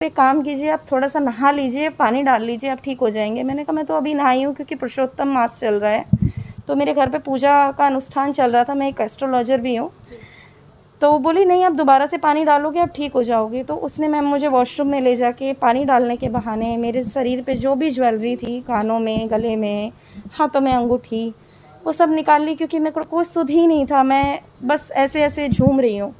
पे काम कीजिए, आप थोड़ा सा नहा लीजिए, पानी डाल लीजिए, आप ठीक हो जाएंगे। मैंने कहा मैं तो अभी नहाई हूँ क्योंकि पुरुषोत्तम मास चल रहा है, तो मेरे घर पे पूजा का अनुष्ठान चल रहा था, मैं एक एस्ट्रोलॉजर भी हूँ। तो वो बोली नहीं, आप दोबारा से पानी डालोगे आप ठीक हो जाओगे। तो उसने मैम मुझे वॉशरूम में ले जाके पानी डालने के बहाने मेरे शरीर पे जो भी ज्वेलरी थी, कानों में, गले में, हाथों में अंगूठी, वो सब निकाल ली क्योंकि मेरे को कोई सुध ही नहीं था, मैं बस ऐसे ऐसे झूम रही हूँ।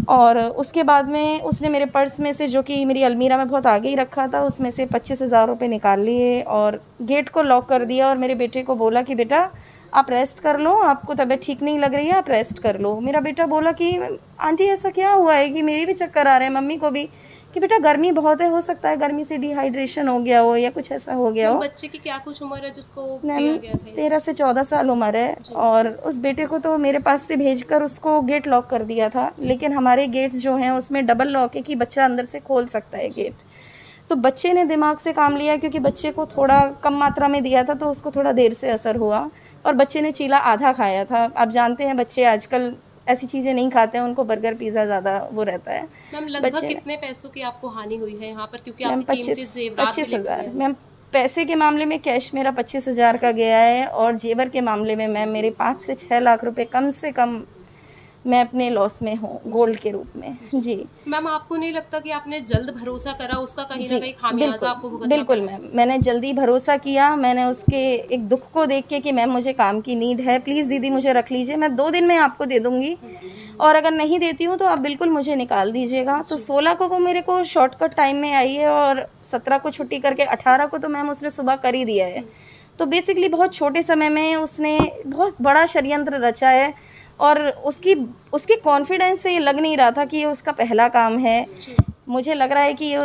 और उसके बाद में उसने मेरे पर्स में से, जो कि मेरी अलमीरा में बहुत आगे ही रखा था, उसमें से 25,000 रुपये निकाल लिए और गेट को लॉक कर दिया और मेरे बेटे को बोला कि बेटा आप रेस्ट कर लो, आपको तबीयत ठीक नहीं लग रही है, आप रेस्ट कर लो। मेरा बेटा बोला कि आंटी ऐसा क्या हुआ है कि मेरी भी चक्कर आ रहे हैं, मम्मी को भी, कि बेटा गर्मी बहुत है, हो सकता है गर्मी से डिहाइड्रेशन हो गया हो या कुछ ऐसा हो गया हो। बच्चे की क्या कुछ उम्र है जिसको दिया गया था? 13 से 14 साल उम्र है। और उस बेटे को तो मेरे पास से भेजकर उसको गेट लॉक कर दिया था, लेकिन हमारे गेट्स जो हैं उसमें डबल लॉक है कि बच्चा अंदर से खोल सकता है गेट। तो बच्चे ने दिमाग से काम लिया क्योंकि बच्चे को थोड़ा कम मात्रा में दिया था तो उसको थोड़ा देर से असर हुआ और बच्चे ने चीला आधा खाया था। आप जानते हैं बच्चे आजकल ऐसी चीज़ें नहीं खाते हैं, उनको बर्गर पिज़्ज़ा ज़्यादा वो रहता है। मैम लगभग कितने पैसों की आपको हानि हुई है यहाँ पर, क्योंकि मैम आपके कीमती जेवरात भी लेकर 25,000। गए? मैम पैसे के मामले में कैश मेरा 25,000 का गया है और जेवर के मामले में मैम मेरे 5 से 6 लाख रुपए कम से कम मैं अपने लॉस में हूँ गोल्ड के रूप में। जी मैम आपको नहीं लगता कि आपने जल्द भरोसा करा, उसका कहीं ना कहीं खामियाजा आपको भुगतना बिल्कुल मैम, मैंने जल्दी भरोसा किया। मैंने उसके एक दुख को देख के कि मैम मुझे काम की नीड है, प्लीज़ दीदी मुझे रख लीजिए, मैं 2 दिन में आपको दे दूँगी और अगर नहीं देती हूँ तो आप बिल्कुल मुझे निकाल दीजिएगा। तो 16 को वो मेरे को शॉर्टकट टाइम में आई है और 17 को छुट्टी करके 18 को तो मैम उसने सुबह कर ही दिया है। तो बेसिकली बहुत छोटे समय में उसने बहुत बड़ा षड्यंत्र रचा है और उसके कॉन्फिडेंस से ये लग नहीं रहा था कि ये उसका पहला काम है। मुझे लग रहा है कि ये